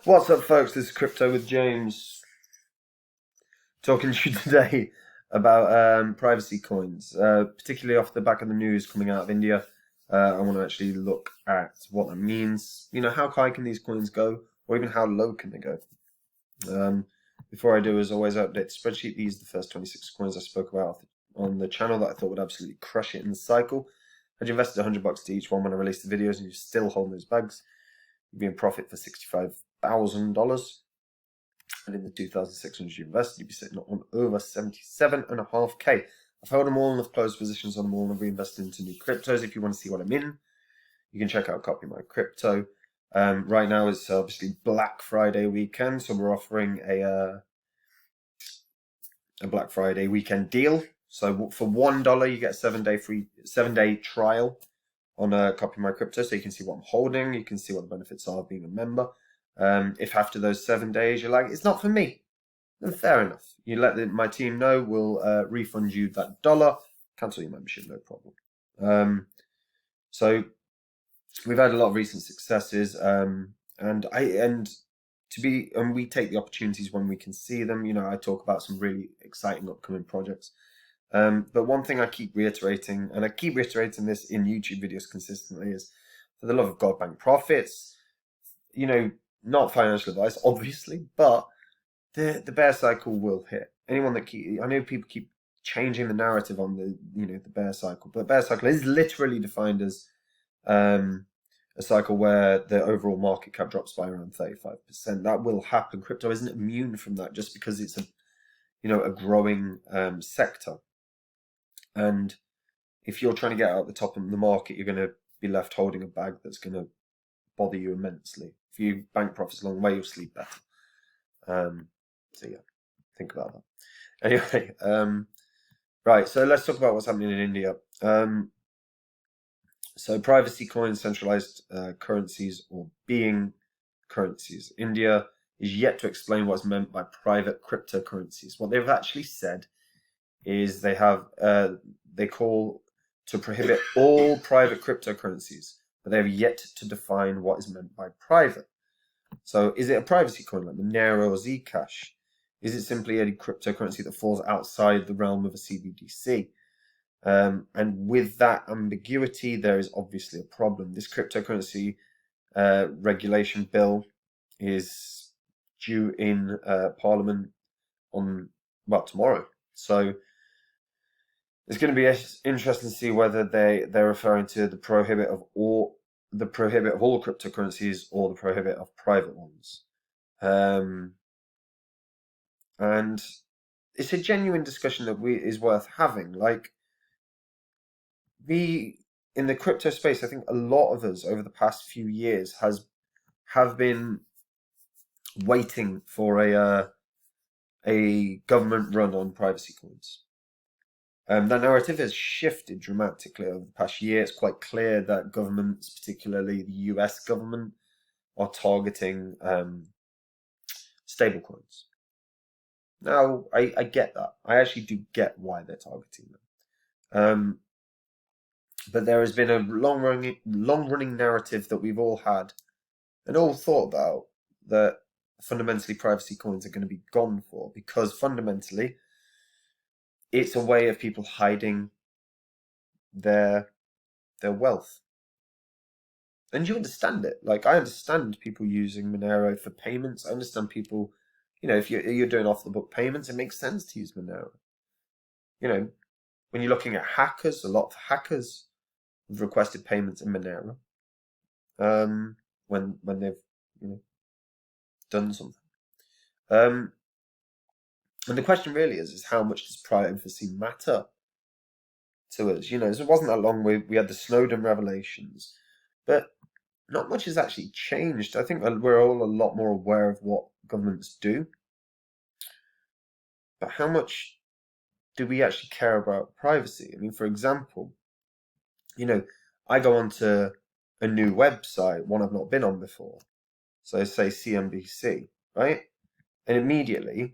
What's up, folks? This is Crypto with James, talking to you today about privacy coins, particularly off the back of the news coming out of India. I want to actually look at what that means. You know, how high can these coins go, or even how low can they go? Before I do, as always, I update the spreadsheet. These are the first 26 coins I spoke about on the channel that I thought would absolutely crush it in the cycle. Had you invested $100 to each one when I released the videos, and you're still holding those bags, you'd be in profit for $65,000. And in the 2,600 you invested, you'd be sitting on over 77.5k. I've held them all and I've closed positions on them all and I've reinvested into new cryptos. If you want to see what I'm in, you can check out Copy My Crypto. Right now it's obviously Black Friday weekend, so we're offering a Black Friday weekend deal. So for $1, you get a 7-day trial on Copy My Crypto, so you can see what I'm holding, you can see what the benefits are of being a member. If after those 7 days you're like, it's not for me, then fair enough. You let my team know, we'll refund you that $1, cancel your membership, no problem. So we've had a lot of recent successes, and we take the opportunities when we can see them. You know, I talk about some really exciting upcoming projects. But one thing I keep reiterating, and I keep reiterating this in YouTube videos consistently, is for the love of God, bank profits. You know, not financial advice, obviously, but the bear cycle will hit. Anyone that I know people keep changing the narrative on the bear cycle, but bear cycle is literally defined as a cycle where the overall market cap drops by around 35%. That will happen. Crypto isn't immune from that just because it's a growing sector. And if you're trying to get out the top of the market, you're going to be left holding a bag that's going to bother you immensely. If you bank profits along the way, you'll sleep better. So yeah, think about that. Anyway, right, so let's talk about what's happening in India. So privacy coins, centralized currencies, or being currencies. India is yet to explain what's meant by private cryptocurrencies. What they've actually said is they call to prohibit all private cryptocurrencies, but they have yet to define what is meant by private. So is it a privacy coin like Monero or Zcash? Is it simply a cryptocurrency that falls outside the realm of a CBDC? And with that ambiguity, there is obviously a problem. This cryptocurrency regulation bill is due in Parliament on, well, tomorrow. So it's going to be interesting to see whether they're referring to the prohibit of all cryptocurrencies or the prohibit of private ones. And it's a genuine discussion that is worth having. Like, in the crypto space, I think a lot of us over the past few years have been waiting for a government run on privacy coins. That narrative has shifted dramatically over the past year. It's quite clear that governments, particularly the US government, are targeting stablecoins. Now, I get that. I actually do get why they're targeting them. But there has been a long-running narrative that we've all had and all thought about, that fundamentally privacy coins are going to be gone for, because fundamentally it's a way of people hiding their wealth. And you understand it. Like, I understand people using Monero for payments. I understand people, if you're doing off-the-book payments, it makes sense to use Monero. When you're looking at hackers, a lot of hackers have requested payments in Monero when they've done something. And the question really is how much does privacy matter to us? So it wasn't that long we had the Snowden revelations, but not much has actually changed. I think we're all a lot more aware of what governments do, but how much do we actually care about privacy? I mean, for example, I go onto a new website, one I've not been on before, so say CNBC, right? And immediately,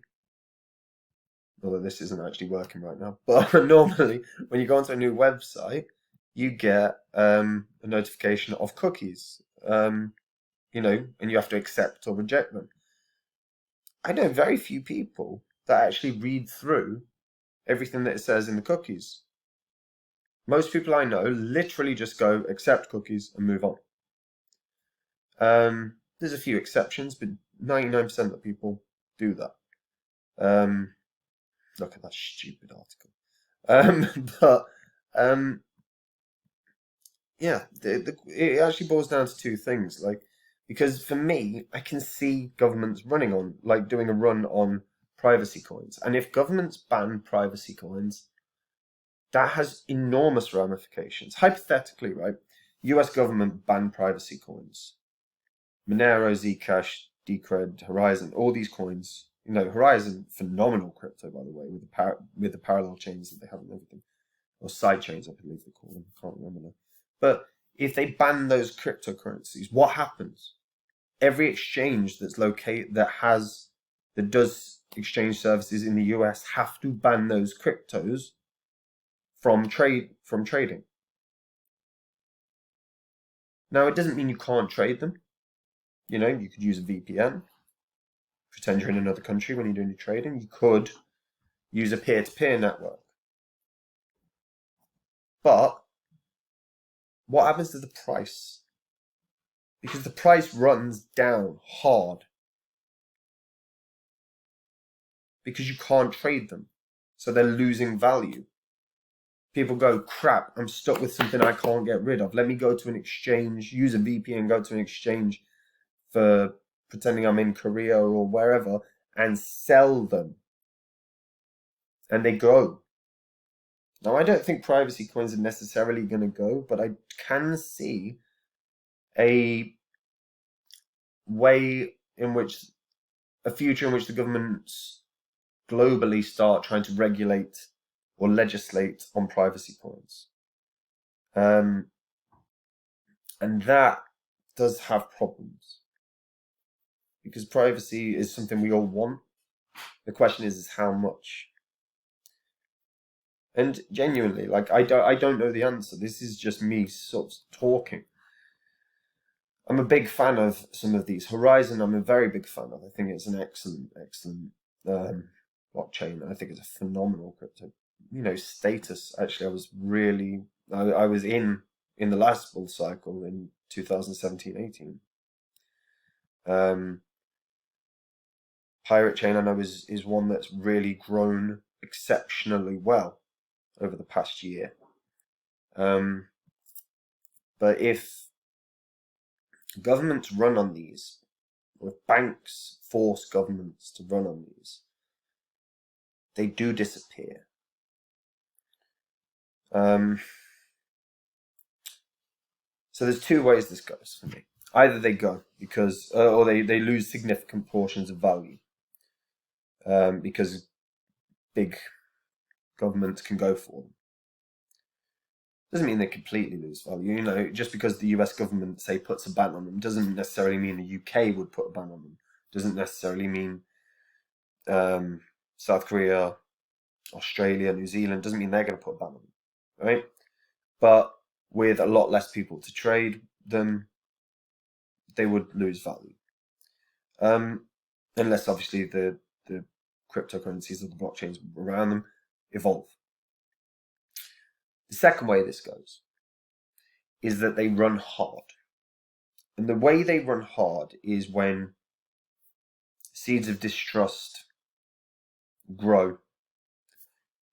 although this isn't actually working right now, but normally when you go onto a new website, you get a notification of cookies. and you have to accept or reject them. I know very few people that actually read through everything that it says in the cookies. Most people I know literally just go accept cookies and move on. There's a few exceptions, but 99% of people do that. Look at that stupid article. But yeah, it actually boils down to two things. Because for me, I can see governments running on, doing a run on privacy coins. And if governments ban privacy coins, that has enormous ramifications. Hypothetically, right? US government ban privacy coins. Monero, Zcash, Decred, Horizon, all these coins. Horizon, phenomenal crypto, by the way, with the parallel chains that they have and everything. Or side chains, I believe they call them. I can't remember now. But if they ban those cryptocurrencies, what happens? Every exchange that does exchange services in the US have to ban those cryptos from trading. Now, it doesn't mean you can't trade them. You could use a VPN, pretend you're in another country when you're doing your trading. You could use a peer-to-peer network. But what happens to the price? Because the price runs down hard. Because you can't trade them. So they're losing value. People go, crap, I'm stuck with something I can't get rid of. Let me go to an exchange, use a VPN, go to an exchange for pretending I'm in Korea or wherever, and sell them. And they go. Now, I don't think privacy coins are necessarily going to go, but I can see a future in which the governments globally start trying to regulate or legislate on privacy coins. And that does have problems. Because privacy is something we all want. The question is how much. And genuinely, I don't know the answer. This is just me sort of talking. I'm a big fan of some of these. Horizon, I'm a very big fan of. I think it's an excellent blockchain. I think it's a phenomenal crypto. Status. Actually, I was in the last bull cycle in 2017-18. Pirate Chain, I know, is one that's really grown exceptionally well over the past year. But if governments run on these, or if banks force governments to run on these, they do disappear. So there's two ways this goes for me. Either they go because, or they lose significant portions of value because big governments can go for them. Doesn't mean they completely lose value. Just because the US government, say, puts a ban on them, doesn't necessarily mean the UK would put a ban on them. Doesn't necessarily mean South Korea, Australia, New Zealand, doesn't mean they're going to put a ban on them, right? But with a lot less people to trade them, they would lose value. Unless, obviously, the cryptocurrencies or the blockchains around them evolve. The second way this goes is that they run hard. And the way they run hard is when seeds of distrust grow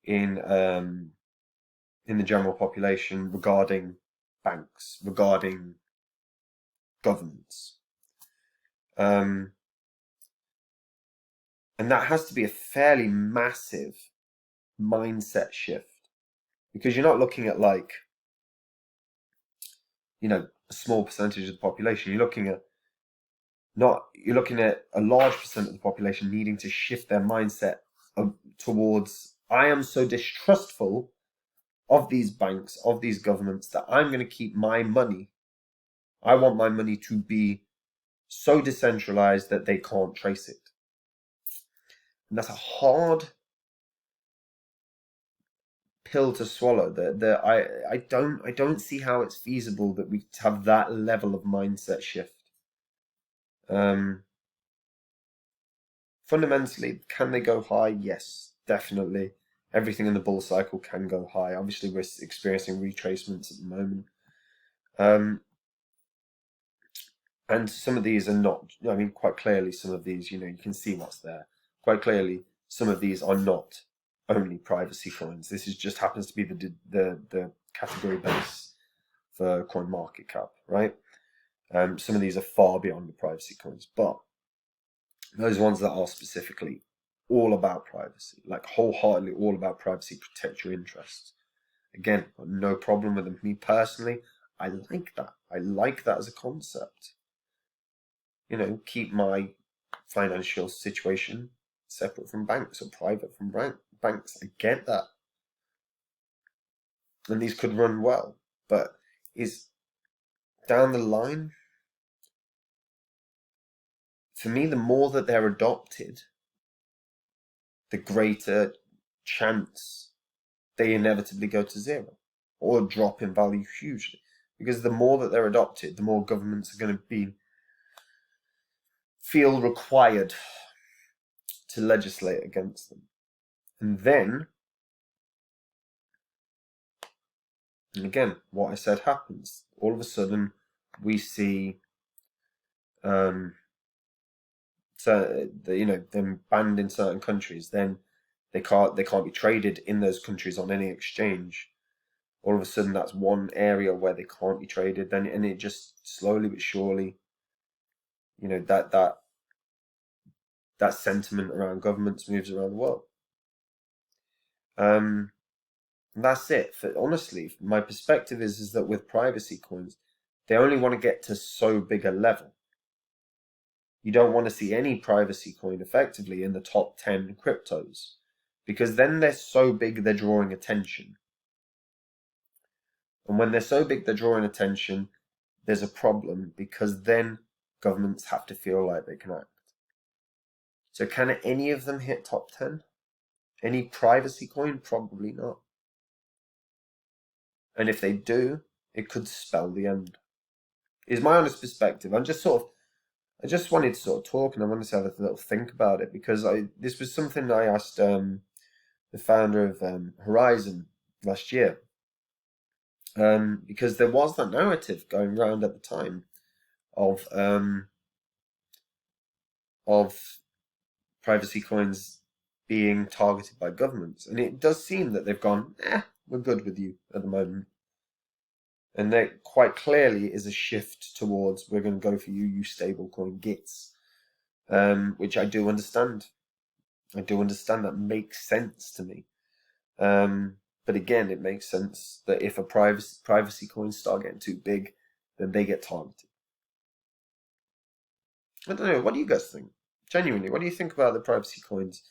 in the general population regarding banks, regarding governments. And that has to be a fairly massive mindset shift. Because you're not looking at a small percentage of the population. You're looking at a large percent of the population needing to shift their mindset towards, I am so distrustful of these banks, of these governments, that I'm going to keep my money. I want my money to be so decentralized that they can't trace it. And that's a hard pill to swallow. I don't see how it's feasible that we have that level of mindset shift. Fundamentally, can they go high? Yes, definitely. Everything in the bull cycle can go high. Obviously, we're experiencing retracements at the moment. And some of these are not, I mean, quite clearly, some of these, you can see what's there. Quite clearly, some of these are not only privacy coins. This just happens to be the category base for coin market cap, right? Some of these are far beyond the privacy coins, but those ones that are specifically all about privacy, like wholeheartedly all about privacy, protect your interests. Again, no problem with them. Me personally, I like that. I like that as a concept. Keep my financial situation separate from banks or private from banks. I get that. And these could run well, but is down the line, for me, the more that they're adopted, the greater chance they inevitably go to zero or drop in value hugely. Because the more that they're adopted, the more governments are going to feel required to legislate against them. And then, and again, what I said happens. All of a sudden, we see, them banned in certain countries. Then they can't be traded in those countries on any exchange. All of a sudden, that's one area where they can't be traded. Then, and it just slowly but surely, that sentiment around governments moves around the world. And that's it. Honestly, my perspective is that with privacy coins, they only want to get to so big a level. You don't want to see any privacy coin effectively in the top 10 cryptos, because then they're so big they're drawing attention. And when they're so big they're drawing attention, there's a problem, because then governments have to feel like they can act. So can any of them hit top 10? Any privacy coin? Probably not. And if they do, it could spell the end. Is my honest perspective. I just wanted to sort of talk, and I wanted to have a little think about it, because this was something I asked the founder of Horizon last year, because there was that narrative going around at the time of privacy coins being targeted by governments, and it does seem that they've gone, we're good with you at the moment. And there quite clearly is a shift towards, we're going to go for you stablecoin gits, which I do understand. That makes sense to me. But again, it makes sense that if a privacy coins start getting too big, then they get targeted. I don't know. What do you guys think? Genuinely, what do you think about the privacy coins?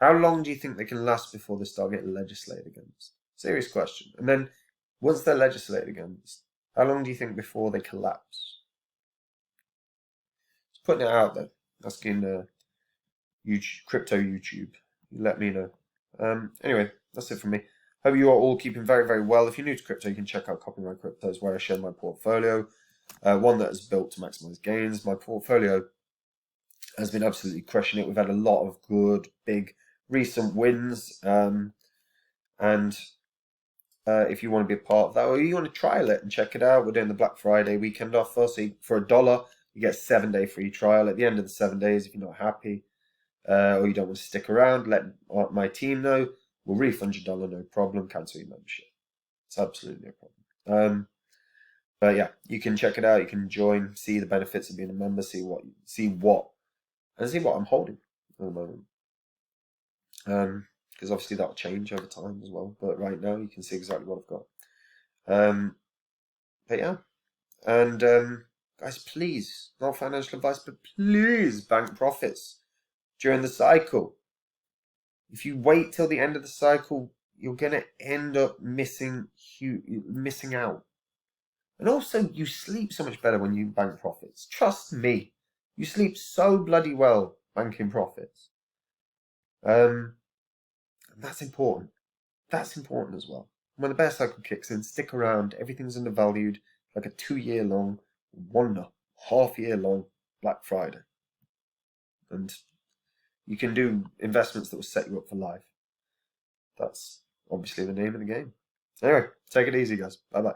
How long do you think they can last before they start getting legislated against? Serious question. And then, once they're legislated against, how long do you think before they collapse? Just putting it out there. Asking crypto YouTube. Let me know. Anyway, that's it from me. Hope you are all keeping very, very well. If you're new to crypto, you can check out Copy My Cryptos, where I share my portfolio. One that is built to maximize gains. My portfolio has been absolutely crushing it. We've had a lot of good, big, recent wins. If you want to be a part of that, or you want to trial it and check it out, we're doing the Black Friday weekend offer. So for $1, you get a 7-day free trial. At the end of the 7 days, if you're not happy, or you don't want to stick around, let my team know. We'll refund your $1, no problem. Cancel your membership. It's absolutely no problem. But yeah, you can check it out. You can join, see the benefits of being a member, see what I'm holding at the moment. Because obviously that'll change over time as well. But right now, you can see exactly what I've got. But yeah, and guys, please, not financial advice, but please bank profits during the cycle. If you wait till the end of the cycle, you're gonna end up missing out. And also, you sleep so much better when you bank profits. Trust me, you sleep so bloody well banking profits. That's important. That's important as well. When the bear cycle kicks in, stick around. Everything's undervalued, like a 2-year long, 1.5 year long Black Friday. And you can do investments that will set you up for life. That's obviously the name of the game. Anyway, take it easy, guys. Bye-bye.